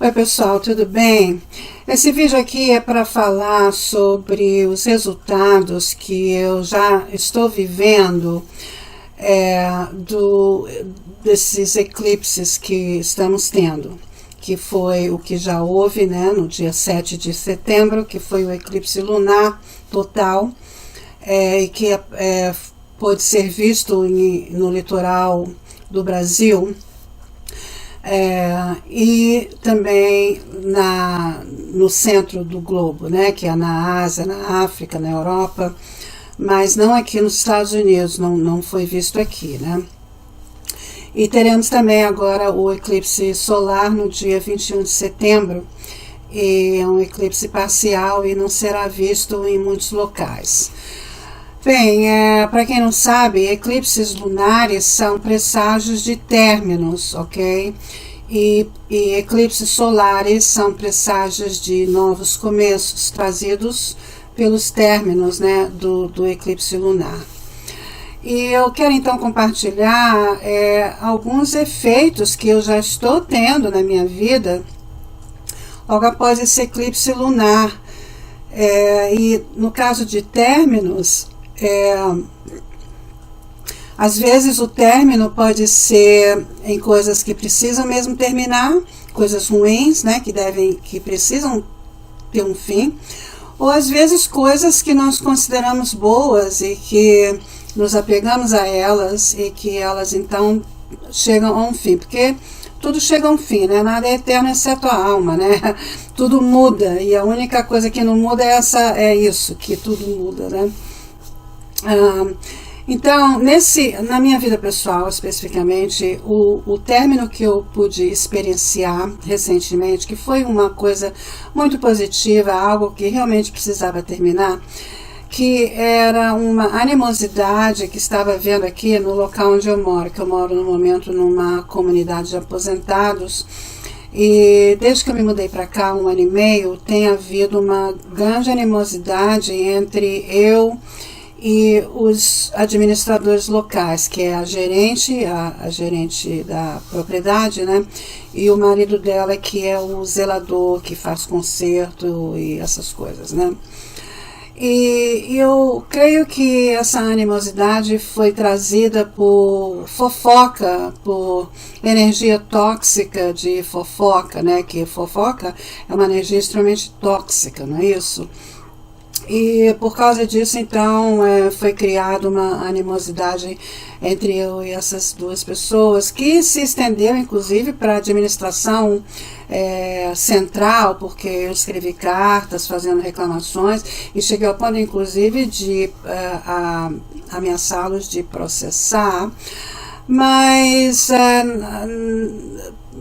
Oi pessoal, tudo bem? Esse vídeo aqui é para falar sobre os resultados que eu já estou vivendo desses eclipses que estamos tendo, que foi o que já houve, né, no dia 7 de setembro, que foi o eclipse lunar total, e que pôde ser visto no litoral do Brasil, e também no centro do globo, né, que é na Ásia, na África, na Europa, mas não aqui nos Estados Unidos, não foi visto aqui, né. E teremos também agora o eclipse solar no dia 21 de setembro, e é um eclipse parcial e não será visto em muitos locais. Bem, para quem não sabe, eclipses lunares são presságios de términos, ok? E eclipses solares são presságios de novos começos, trazidos pelos términos, né, do eclipse lunar. E eu quero então compartilhar alguns efeitos que eu já estou tendo na minha vida logo após esse eclipse lunar. E no caso de términos, às vezes o término pode ser em coisas que precisam mesmo terminar, coisas ruins, né, que precisam ter um fim, ou às vezes coisas que nós consideramos boas e que nos apegamos a elas e que elas então chegam a um fim, porque tudo chega a um fim, né? Nada é eterno exceto a alma, né? Tudo muda, e a única coisa que não muda é isso, que tudo muda, né? Então, na minha vida pessoal, especificamente, o término que eu pude experienciar recentemente, que foi uma coisa muito positiva, algo que realmente precisava terminar, que era uma animosidade que estava havendo aqui no local onde eu moro, que eu moro no momento numa comunidade de aposentados, e desde que eu me mudei para cá, 1 ano e meio, tem havido uma grande animosidade entre eu e os administradores locais, que é a gerente da propriedade, né, e o marido dela, que é o zelador, que faz conserto e essas coisas, né. E eu creio que essa animosidade foi trazida por fofoca, por energia tóxica de fofoca, né? Que fofoca é uma energia extremamente tóxica, não é isso? E por causa disso, então, foi criada uma animosidade entre eu e essas duas pessoas, que se estendeu, inclusive, para a administração central, porque eu escrevi cartas fazendo reclamações e cheguei ao ponto, inclusive, de ameaçá-los de processar. Mas,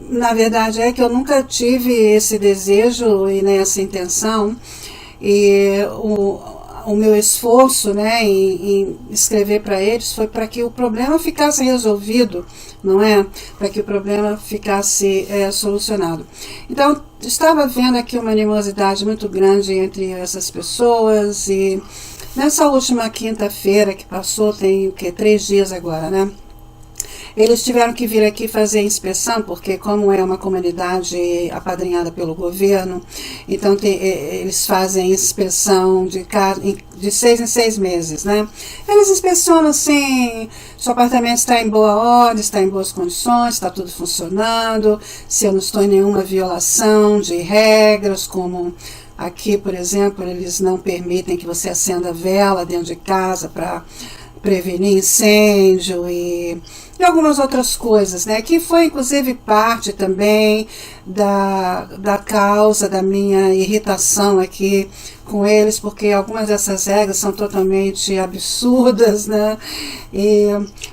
na verdade, é que eu nunca tive esse desejo e nem essa intenção. E o meu esforço, né, em escrever para eles foi para que o problema ficasse resolvido, não é? Para que o problema ficasse solucionado. Então, estava vendo aqui uma animosidade muito grande entre essas pessoas, e nessa última quinta-feira que passou, tem 3 dias agora, né? Eles tiveram que vir aqui fazer a inspeção, porque como é uma comunidade apadrinhada pelo governo, então eles fazem inspeção de 6 em 6 meses, né? Eles inspecionam assim, se o apartamento está em boa ordem, está em boas condições, está tudo funcionando, se eu não estou em nenhuma violação de regras, como aqui, por exemplo, eles não permitem que você acenda vela dentro de casa para prevenir incêndio e algumas outras coisas, né, que foi inclusive parte também da causa da minha irritação aqui com eles, porque algumas dessas regras são totalmente absurdas, né,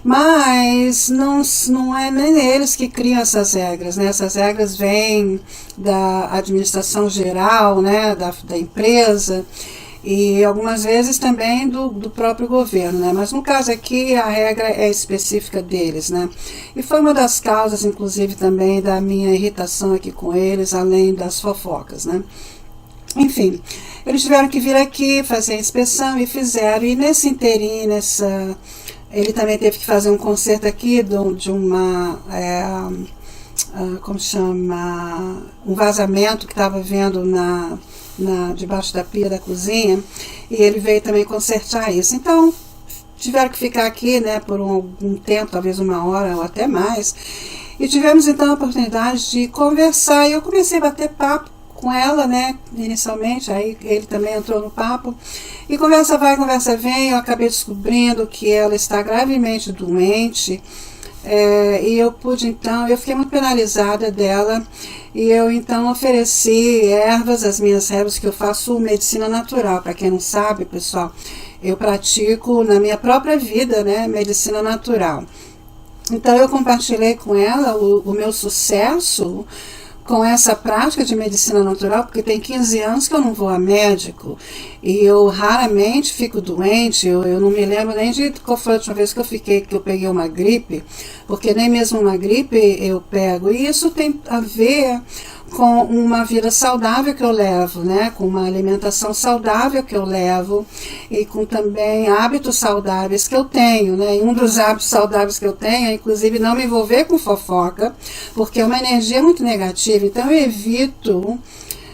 mas não é nem eles que criam essas regras, né, essas regras vêm da administração geral, né, da empresa, e algumas vezes também do próprio governo, né? Mas no caso aqui a regra é específica deles, né? E foi uma das causas, inclusive, também da minha irritação aqui com eles, além das fofocas, né? Enfim, eles tiveram que vir aqui fazer a inspeção e fizeram, e nesse inteirinho, ele também teve que fazer um conserto aqui de uma como chama, um vazamento que estava vendo debaixo da pia da cozinha, e ele veio também consertar isso. Então, tiveram que ficar aqui, né, por algum tempo, talvez 1 hora ou até mais, e tivemos então a oportunidade de conversar, e eu comecei a bater papo com ela, né, inicialmente, aí ele também entrou no papo, e conversa vai, conversa vem, eu acabei descobrindo que ela está gravemente doente, e eu pude então, eu fiquei muito penalizada dela, e eu então ofereci ervas, as minhas ervas, que eu faço medicina natural. Para quem não sabe, pessoal, eu pratico na minha própria vida, né, medicina natural. Então eu compartilhei com ela o meu sucesso com essa prática de medicina natural, porque tem 15 anos que eu não vou a médico, e eu raramente fico doente, eu não me lembro nem de qual foi a última vez que eu peguei uma gripe, porque nem mesmo uma gripe eu pego, e isso tem a ver com uma vida saudável que eu levo, né? Com uma alimentação saudável que eu levo, e com também hábitos saudáveis que eu tenho, né? E um dos hábitos saudáveis que eu tenho é, inclusive, não me envolver com fofoca, porque é uma energia muito negativa. Então eu evito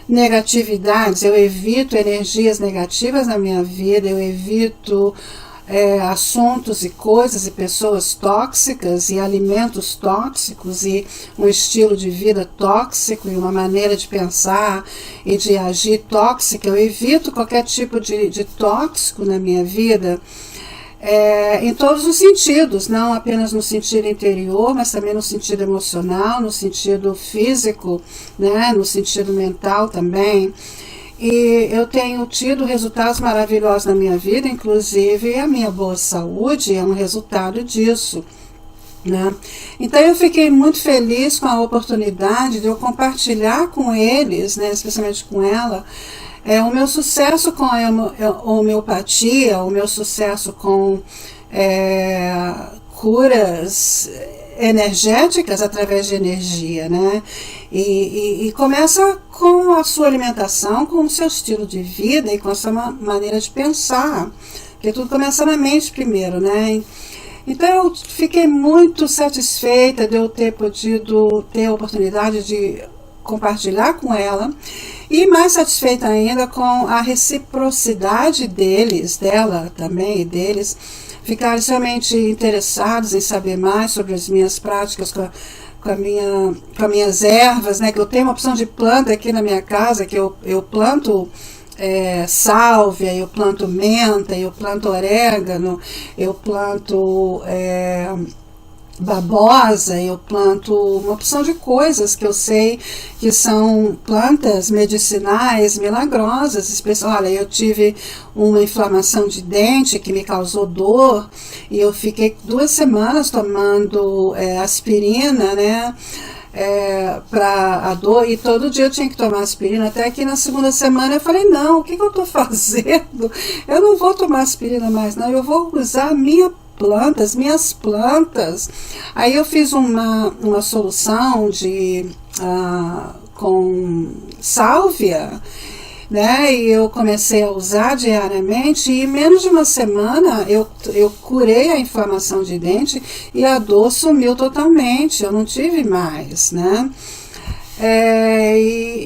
negatividades, eu evito energias negativas na minha vida, eu evito assuntos e coisas e pessoas tóxicas e alimentos tóxicos e um estilo de vida tóxico e uma maneira de pensar e de agir tóxica. Eu evito qualquer tipo de tóxico na minha vida, em todos os sentidos, não apenas no sentido interior, mas também no sentido emocional, no sentido físico, né, no sentido mental também. E eu tenho tido resultados maravilhosos na minha vida, inclusive a minha boa saúde é um resultado disso, né? Então eu fiquei muito feliz com a oportunidade de eu compartilhar com eles, né, especialmente com ela, o meu sucesso com a homeopatia, o meu sucesso com curas energéticas através de energia, né? E começa com a sua alimentação, com o seu estilo de vida e com a sua maneira de pensar, porque tudo começa na mente primeiro, né? Então eu fiquei muito satisfeita de eu ter podido ter a oportunidade de compartilhar com ela, e mais satisfeita ainda com a reciprocidade dela também, e deles, ficarem somente interessados em saber mais sobre as minhas práticas com as minhas ervas, né? Que eu tenho uma opção de planta aqui na minha casa, que eu planto sálvia, eu planto menta, eu planto orégano, eu planto babosa, eu planto uma opção de coisas que eu sei que são plantas medicinais milagrosas. Olha, eu tive uma inflamação de dente que me causou dor, e eu fiquei 2 semanas tomando aspirina, né, para a dor, e todo dia eu tinha que tomar aspirina, até que na 2ª semana eu falei, não, o que eu estou fazendo? Eu não vou tomar aspirina mais, não, eu vou usar minhas plantas. Aí eu fiz uma solução com sálvia, né? E eu comecei a usar diariamente, e em menos de 1 semana eu curei a inflamação de dente e a dor sumiu totalmente, eu não tive mais, né?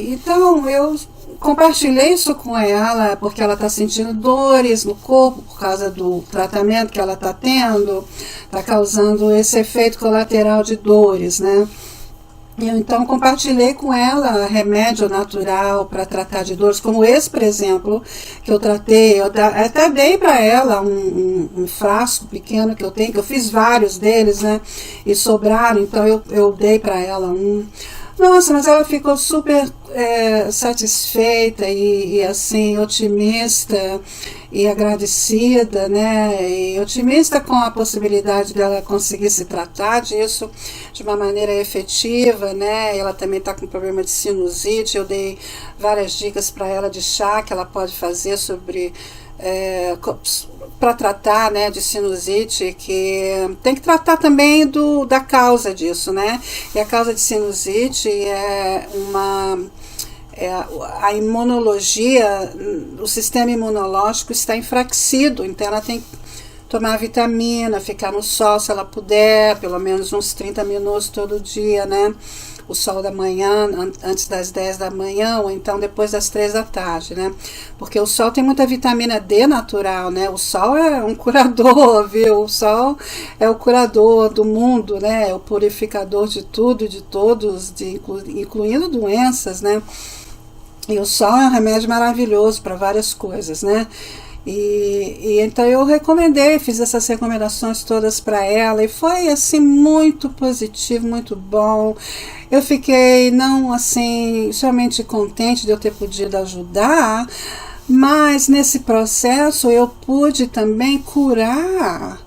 Então eu compartilhei isso com ela, porque ela está sentindo dores no corpo por causa do tratamento que ela está tendo, está causando esse efeito colateral de dores, né? Eu então compartilhei com ela remédio natural para tratar de dores, como esse, por exemplo, que eu tratei. Eu até dei para ela um frasco pequeno que eu tenho, que eu fiz vários deles, né? E sobraram, então eu dei para ela um. Nossa, mas ela ficou super satisfeita e assim, otimista e agradecida, né? E otimista com a possibilidade dela conseguir se tratar disso de uma maneira efetiva, né? Ela também está com problema de sinusite. Eu dei várias dicas para ela de chá que ela pode fazer sobre para tratar, né, de sinusite, que tem que tratar também da causa disso, né? E a causa de sinusite é a imunologia, o sistema imunológico está enfraquecido, então ela tem que tomar vitamina, ficar no sol se ela puder, pelo menos uns 30 minutos todo dia, né? o sol da manhã, antes das 10 da manhã, ou então depois das 3 da tarde, né? Porque o sol tem muita vitamina D natural, né? O sol é um curador, viu? O sol é o curador do mundo, né? É o purificador de tudo, de todos, incluindo doenças, né? E o sol é um remédio maravilhoso para várias coisas, né? E então eu recomendei, fiz essas recomendações todas para ela e foi assim muito positivo, muito bom. Eu fiquei não assim extremamente contente de eu ter podido ajudar, mas nesse processo eu pude também curar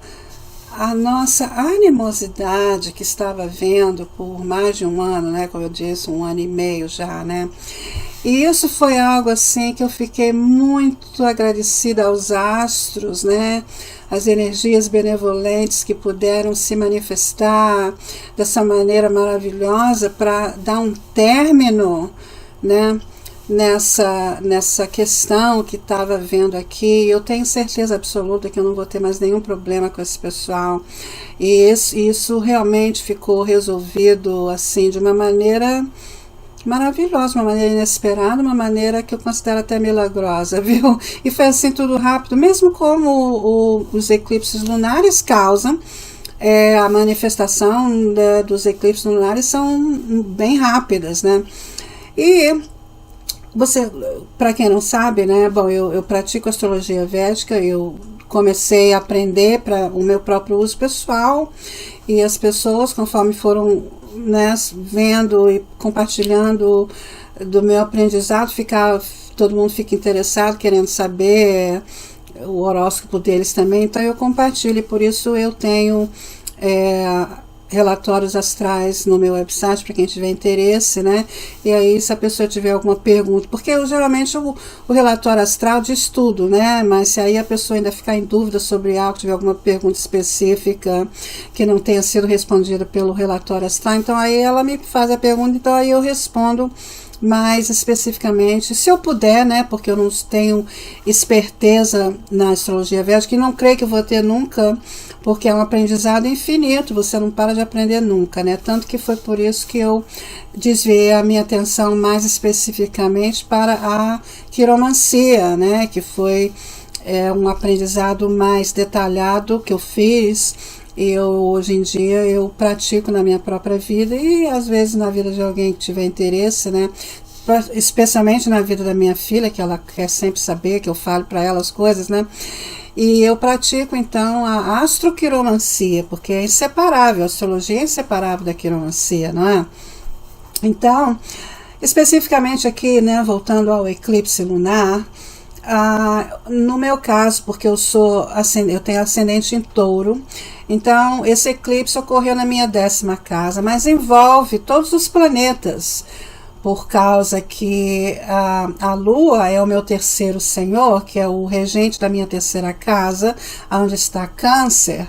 a nossa animosidade que estava havendo por mais de um ano, né? Como eu disse, 1 ano e meio já, né? E isso foi algo assim que eu fiquei muito agradecida aos astros, né? As energias benevolentes que puderam se manifestar dessa maneira maravilhosa para dar um término, né? Nessa questão que estava vendo aqui. Eu tenho certeza absoluta que eu não vou ter mais nenhum problema com esse pessoal. E isso realmente ficou resolvido assim de uma maneira maravilhosa, uma maneira inesperada, uma maneira que eu considero até milagrosa, viu? E foi assim tudo rápido, mesmo como os eclipses lunares causam, a manifestação dos eclipses lunares são bem rápidas, né? E você, para quem não sabe, né? Bom, eu pratico astrologia védica, eu comecei a aprender para o meu próprio uso pessoal, e as pessoas, conforme foram, né, vendo e compartilhando do meu aprendizado, todo mundo fica interessado, querendo saber o horóscopo deles também, então eu compartilho, e por isso eu tenho relatórios astrais no meu website para quem tiver interesse, né? E aí, se a pessoa tiver alguma pergunta, porque geralmente o relatório astral diz tudo, né? Mas se aí a pessoa ainda ficar em dúvida sobre algo, tiver alguma pergunta específica que não tenha sido respondida pelo relatório astral, então aí ela me faz a pergunta, então aí eu respondo mais especificamente, se eu puder, né, porque eu não tenho esperteza na astrologia védica, e não creio que eu vou ter nunca, porque é um aprendizado infinito, você não para de aprender nunca, né, tanto que foi por isso que eu desviei a minha atenção mais especificamente para a quiromancia, né, que foi um aprendizado mais detalhado que eu fiz. Hoje em dia eu pratico na minha própria vida e às vezes na vida de alguém que tiver interesse, né? Especialmente na vida da minha filha, que ela quer sempre saber que eu falo para ela as coisas, né? E eu pratico então a astroquiromancia, porque é inseparável, a astrologia é inseparável da quiromancia, não é? Então, especificamente aqui, né, voltando ao eclipse lunar, no meu caso, porque eu tenho ascendente em Touro, então esse eclipse ocorreu na minha 10ª casa, mas envolve todos os planetas, por causa que a Lua é o meu terceiro senhor, que é o regente da minha 3ª casa, onde está Câncer.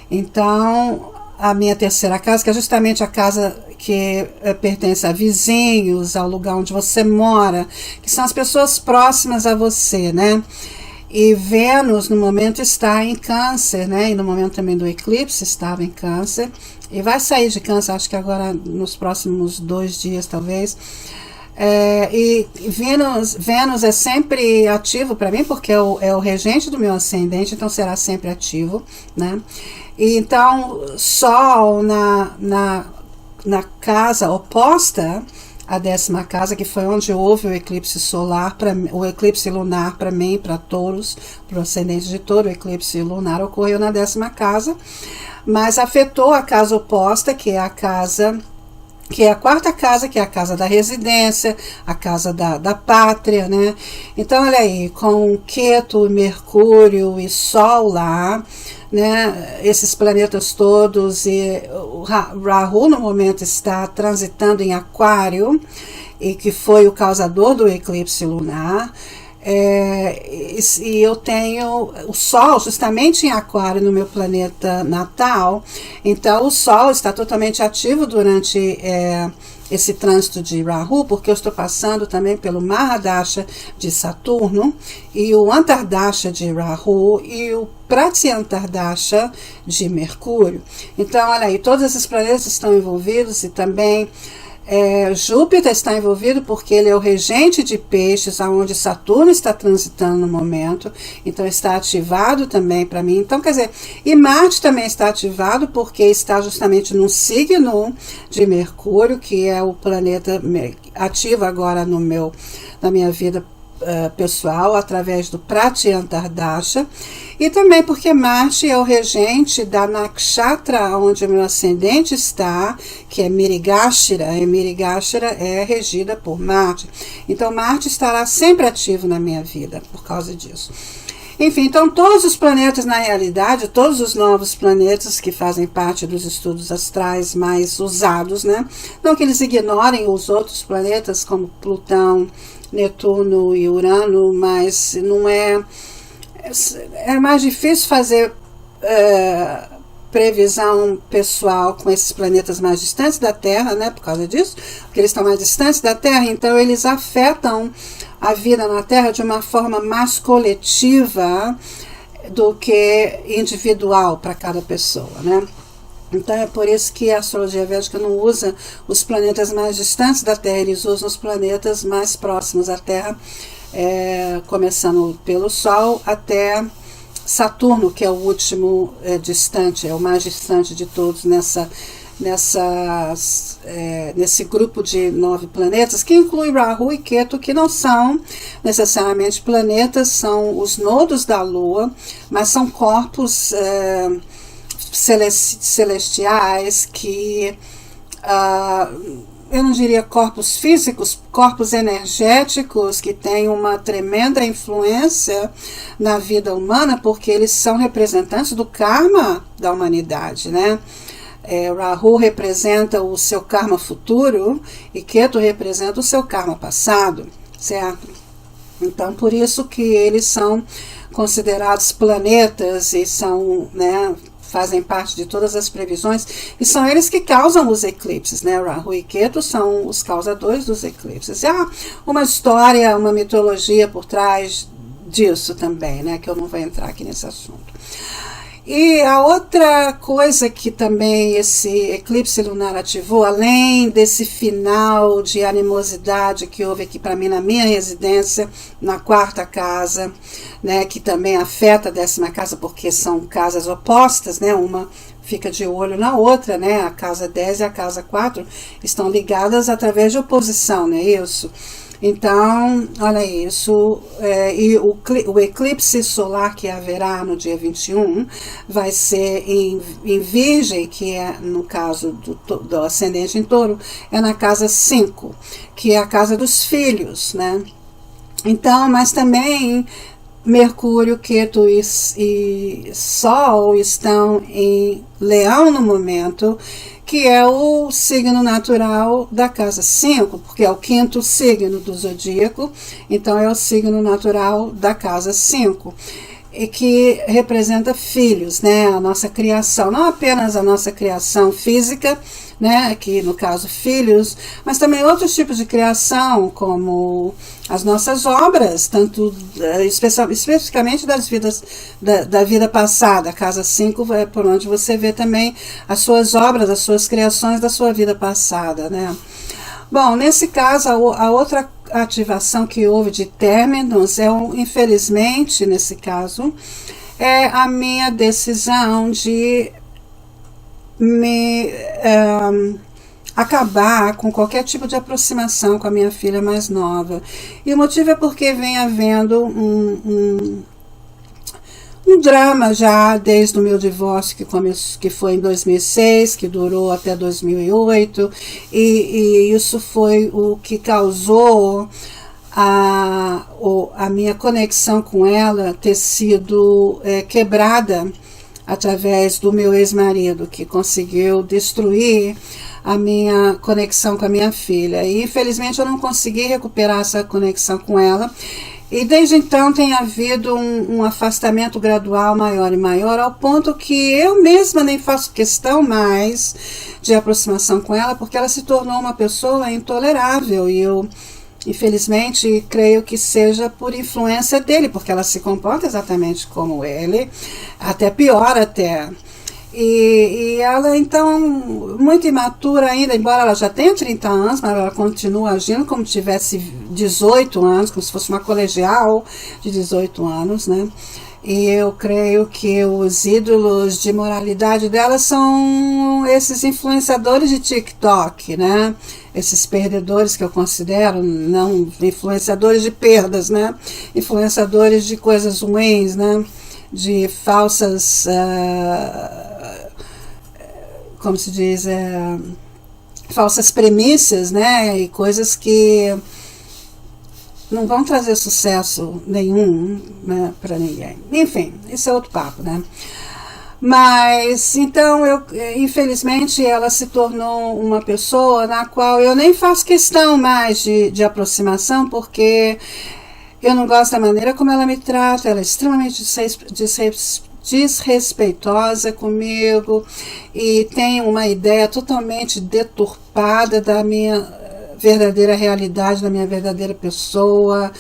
Então, a minha 3ª casa, que é justamente a casa que pertence a vizinhos, ao lugar onde você mora, que são as pessoas próximas a você, né? E Vênus, no momento, está em Câncer, né? E no momento também do eclipse estava em Câncer. E vai sair de Câncer, acho que agora nos próximos 2 dias, talvez. E Vênus é sempre ativo para mim, porque é o regente do meu ascendente, então será sempre ativo, né? E então, Sol na casa oposta à 10ª casa, que foi onde houve o eclipse solar, o eclipse lunar para mim, para Touros, para o ascendente de Touro, o eclipse lunar ocorreu na 10ª casa, mas afetou a casa oposta, que é a 4ª casa, que é a casa da residência, a casa da pátria, né? Então, olha aí, com Ketu, Mercúrio e Sol lá, né? Esses planetas todos, e o Rahu no momento está transitando em Aquário, e que foi o causador do eclipse lunar. E eu tenho o Sol justamente em Aquário no meu planeta natal, então o Sol está totalmente ativo durante esse trânsito de Rahu, porque eu estou passando também pelo Mahadasha de Saturno, e o Antardasha de Rahu, e o Pratyantardasha de Mercúrio. Então, olha aí, todos esses planetas estão envolvidos, e também Júpiter está envolvido porque ele é o regente de peixes, aonde Saturno está transitando no momento, então está ativado também para mim. Então, quer dizer, e Marte também está ativado porque está justamente num signo de Mercúrio, que é o planeta ativo agora na minha vida pessoal, através do Pratyantardasha, e também porque Marte é o regente da nakshatra onde o meu ascendente está, que é Mrigashira, e Mrigashira é regida por Marte. Então Marte estará sempre ativo na minha vida por causa disso. Enfim, então todos os planetas, na realidade, todos os novos planetas que fazem parte dos estudos astrais mais usados, né? Não que eles ignorem os outros planetas como Plutão, Netuno e Urano, mas não é mais difícil fazer previsão pessoal com esses planetas mais distantes da Terra, né, por causa disso, porque eles estão mais distantes da Terra, então eles afetam a vida na Terra de uma forma mais coletiva do que individual para cada pessoa, né? Então é por isso que a astrologia védica não usa os planetas mais distantes da Terra, eles usam os planetas mais próximos à Terra, começando pelo Sol até Saturno, que é o último distante, é o mais distante de todos nesse grupo de 9 planetas, que inclui Rahu e Ketu, que não são necessariamente planetas, são os nodos da Lua, mas são corpos celestiais que eu não diria corpos físicos, corpos energéticos que têm uma tremenda influência na vida humana, porque eles são representantes do karma da humanidade, né? Rahu representa o seu karma futuro e Ketu representa o seu karma passado, certo? Então, por isso que eles são considerados planetas e são, né, fazem parte de todas as previsões, e são eles que causam os eclipses, né? Rahu e Ketu são os causadores dos eclipses. E há uma história, uma mitologia por trás disso também, né? Que eu não vou entrar aqui nesse assunto. E a outra coisa que também esse eclipse lunar ativou, além desse final de animosidade que houve aqui para mim na minha residência, na 4ª casa, né, que também afeta a 10ª casa, porque são casas opostas, né, uma fica de olho na outra, né, a casa 10 e a casa 4 estão ligadas através de oposição, não é isso? Então, olha isso, e o eclipse solar que haverá no dia 21 vai ser em Virgem, que é, no caso do ascendente em Touro, é na casa 5, que é a casa dos filhos, né? Então, mas também Mercúrio, Ketu e Sol estão em Leão no momento, que é o signo natural da casa 5, porque é o 5º signo do zodíaco, então é o signo natural da casa 5, e que representa filhos, né, a nossa criação, não apenas a nossa criação física, né, aqui no caso filhos, mas também outros tipos de criação, como as nossas obras, tanto especificamente das vidas da vida passada. A casa 5 é por onde você vê também as suas obras, as suas criações da sua vida passada, né? Bom, nesse caso, a outra ativação que houve de términos infelizmente, nesse caso, é a minha decisão de acabar com qualquer tipo de aproximação com a minha filha mais nova. E o motivo é porque vem havendo um drama já desde o meu divórcio, que foi em 2006, que durou até 2008, e isso foi o que causou a minha conexão com ela ter sido quebrada através do meu ex-marido, que conseguiu destruir a minha conexão com a minha filha. E infelizmente eu não consegui recuperar essa conexão com ela. E desde então tem havido um afastamento gradual maior e maior, ao ponto que eu mesma nem faço questão mais de aproximação com ela, porque ela se tornou uma pessoa intolerável. E eu, infelizmente, creio que seja por influência dele, porque ela se comporta exatamente como ele, até pior até. E ela, então, muito imatura ainda, embora ela já tenha 30 anos, mas ela continua agindo como se tivesse 18 anos, como se fosse uma colegial de 18 anos, né? E eu creio que os ídolos de moralidade dela são esses influenciadores de TikTok, né? Esses perdedores que eu considero, não influenciadores de perdas, né? Influenciadores de coisas ruins, né? De falsas, como se diz, falsas premissas, né? E coisas que não vão trazer sucesso nenhum, né, para ninguém. Enfim, isso é outro papo, né? Mas, então, infelizmente, ela se tornou uma pessoa na qual eu nem faço questão mais de aproximação, porque eu não gosto da maneira como ela me trata, ela é extremamente desrespeitosa comigo e tem uma ideia totalmente deturpada da minha verdadeira realidade, da minha verdadeira pessoa,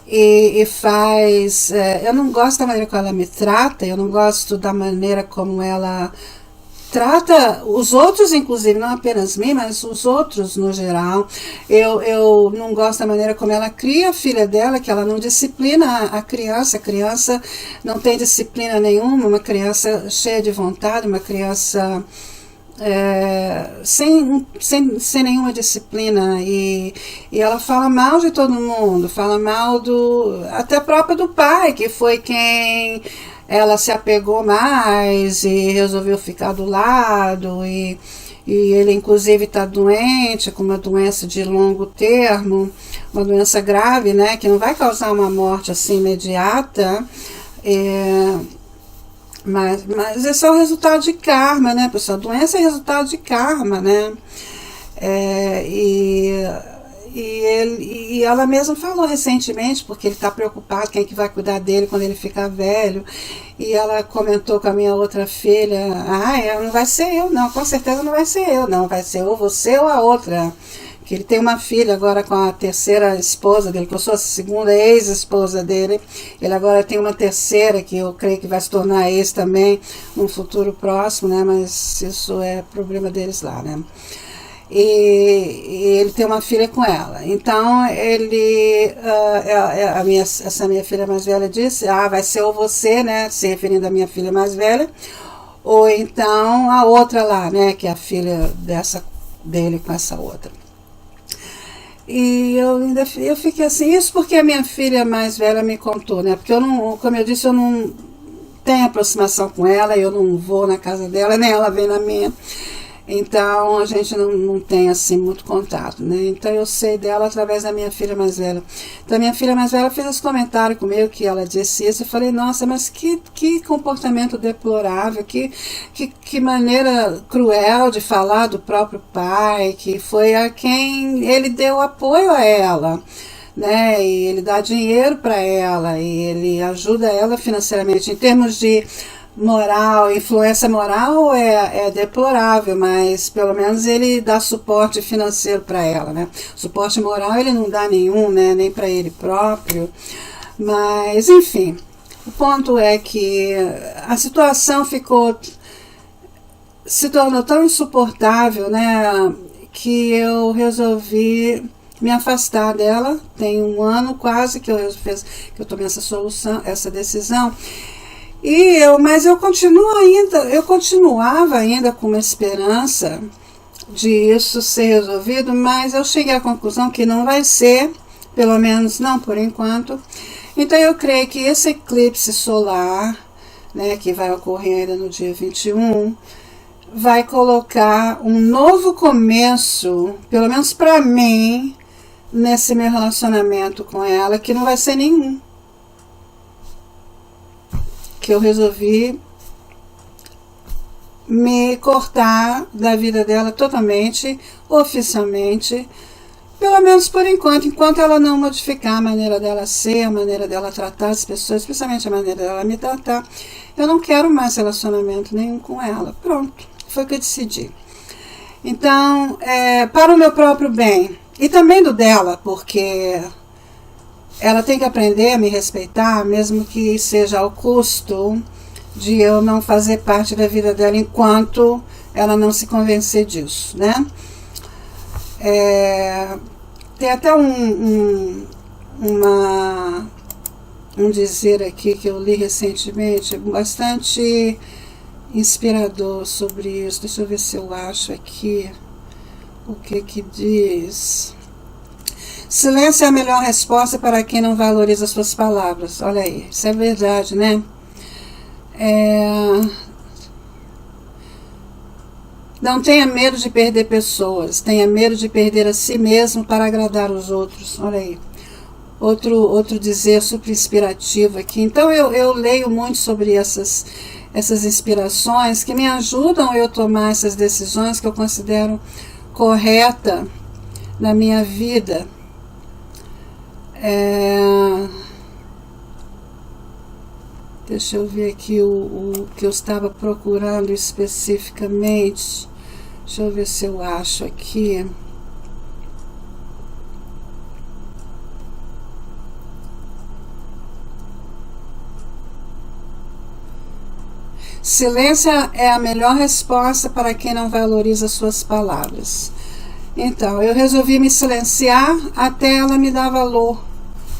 e faz... eu não gosto da maneira como ela me trata, eu não gosto da maneira como ela trata os outros, inclusive, não apenas mim, mas os outros no geral. Eu não gosto da maneira como ela cria a filha dela, que ela não disciplina a criança não tem disciplina nenhuma, uma criança cheia de vontade, uma criança... sem nenhuma disciplina, e ela fala mal de todo mundo, fala mal até próprio do pai, que foi quem ela se apegou mais e resolveu ficar do lado, e ele inclusive está doente, com uma doença de longo termo, uma doença grave, né, que não vai causar uma morte assim imediata, mas esse é o resultado de karma, né, pessoal? Doença é resultado de karma, né? E ela mesma falou recentemente, porque ele está preocupado quem é que vai cuidar dele quando ele ficar velho. E ela comentou com a minha outra filha: não vai ser eu, não, com certeza não vai ser eu, não, vai ser ou você ou a outra. Que ele tem uma filha agora com a terceira esposa dele, que eu sou a segunda ex-esposa dele. Ele agora tem uma terceira, que eu creio que vai se tornar ex também, num futuro próximo, né? Mas isso é problema deles lá, né? E ele tem uma filha com ela. Então, essa minha filha mais velha disse: vai ser ou você, né? Se referindo à minha filha mais velha, ou então a outra lá, né? Que é a filha dele com essa outra. E eu fiquei assim, isso porque a minha filha mais velha me contou, né? Porque como eu disse, eu não tenho aproximação com ela, eu não vou na casa dela, nem ela vem na minha. Então a gente não tem assim muito contato, né? Então eu sei dela através da minha filha mais velha. Então a minha filha mais velha fez esse comentário comigo, que ela disse isso. Eu falei: nossa, mas que comportamento deplorável, que maneira cruel de falar do próprio pai, que foi a quem ele deu apoio a ela, né? E ele dá dinheiro para ela, e ele ajuda ela financeiramente. Em termos de moral, influência moral é deplorável, mas pelo menos ele dá suporte financeiro para ela, né? Suporte moral ele não dá nenhum, né? Nem para ele próprio. Mas, enfim, o ponto é que a situação se tornou tão insuportável, né? Que eu resolvi me afastar dela. Tem um ano quase que eu tomei essa decisão. Mas eu continuava ainda com uma esperança de isso ser resolvido, mas eu cheguei à conclusão que não vai ser, pelo menos não por enquanto. Então eu creio que esse eclipse solar, né, que vai ocorrer ainda no dia 21, vai colocar um novo começo, pelo menos para mim, nesse meu relacionamento com ela, que não vai ser nenhum. Que eu resolvi me cortar da vida dela totalmente, oficialmente, pelo menos por enquanto ela não modificar a maneira dela ser, a maneira dela tratar as pessoas, especialmente a maneira dela me tratar. Eu não quero mais relacionamento nenhum com ela. Pronto, foi o que eu decidi. Então, para o meu próprio bem, e também do dela, porque ela tem que aprender a me respeitar, mesmo que seja ao custo de eu não fazer parte da vida dela enquanto ela não se convencer disso, né? Tem até um dizer aqui que eu li recentemente, bastante inspirador sobre isso. Deixa eu ver se eu acho aqui o que diz. Silêncio é a melhor resposta para quem não valoriza suas palavras. Olha aí, isso é verdade, né? Não tenha medo de perder pessoas, tenha medo de perder a si mesmo para agradar os outros. Olha aí, outro dizer super inspirativo aqui. Então eu leio muito sobre essas inspirações que me ajudam a eu tomar essas decisões que eu considero correta na minha vida. Deixa eu ver aqui o que eu estava procurando especificamente. Deixa eu ver se eu acho aqui. Silêncio é a melhor resposta para quem não valoriza suas palavras. Então, eu resolvi me silenciar até ela me dar valor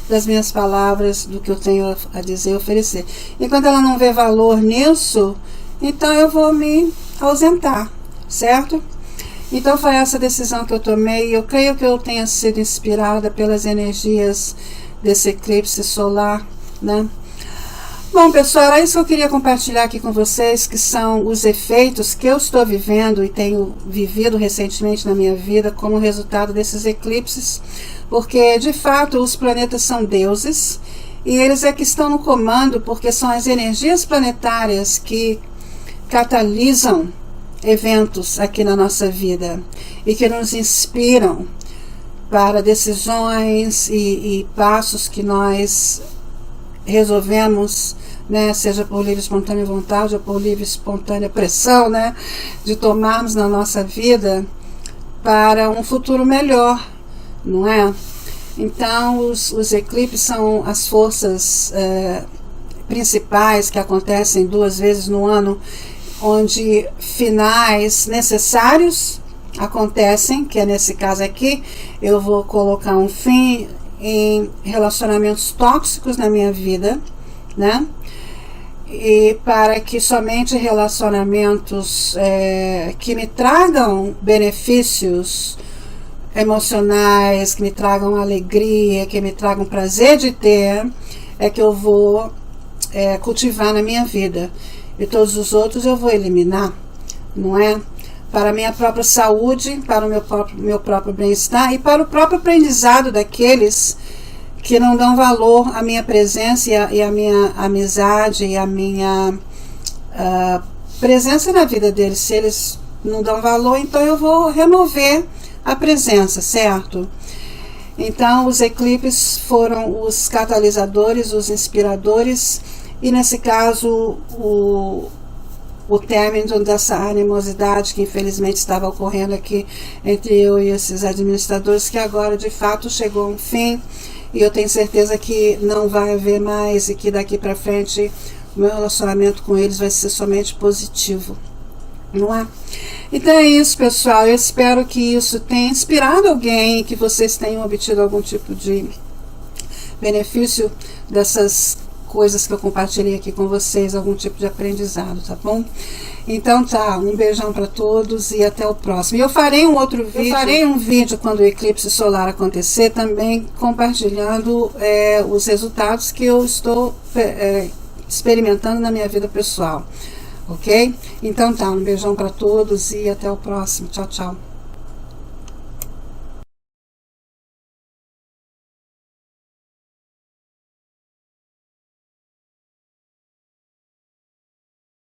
das minhas palavras, do que eu tenho a dizer e oferecer. E quando ela não vê valor nisso, então eu vou me ausentar, certo? Então foi essa decisão que eu tomei. Eu creio que eu tenha sido inspirada pelas energias desse eclipse solar, né? Bom, pessoal, era isso que eu queria compartilhar aqui com vocês, que são os efeitos que eu estou vivendo e tenho vivido recentemente na minha vida como resultado desses eclipses, porque, de fato, os planetas são deuses e eles é que estão no comando, porque são as energias planetárias que catalisam eventos aqui na nossa vida e que nos inspiram para decisões e passos que nós resolvemos, né, seja por livre e espontânea vontade ou por livre e espontânea pressão, né, de tomarmos na nossa vida para um futuro melhor, não é? Então os eclipses são as forças principais que acontecem 2 vezes no ano, onde finais necessários acontecem, que é nesse caso aqui. Eu vou colocar um fim em relacionamentos tóxicos na minha vida, né? E para que somente relacionamentos que me tragam benefícios emocionais, que me tragam alegria, que me tragam prazer de ter, é que eu vou cultivar na minha vida. E todos os outros eu vou eliminar, não é? Para a minha própria saúde, para o meu próprio bem-estar e para o próprio aprendizado daqueles que não dão valor à minha presença e à minha amizade e à minha presença na vida deles. Se eles não dão valor, então eu vou remover a presença, certo? Então os eclipses foram os catalisadores, os inspiradores, e nesse caso o término dessa animosidade que infelizmente estava ocorrendo aqui entre eu e esses administradores, que agora de fato chegou a um fim, e eu tenho certeza que não vai haver mais, e que daqui para frente o meu relacionamento com eles vai ser somente positivo, não é? Então é isso, pessoal. Eu espero que isso tenha inspirado alguém, que vocês tenham obtido algum tipo de benefício dessas coisas que eu compartilhei aqui com vocês, algum tipo de aprendizado, tá bom? Então tá, um beijão para todos e até o próximo. E eu farei um outro vídeo, quando o eclipse solar acontecer, também compartilhando os resultados que eu estou experimentando na minha vida pessoal, ok? Então tá, um beijão para todos e até o próximo. Tchau, tchau.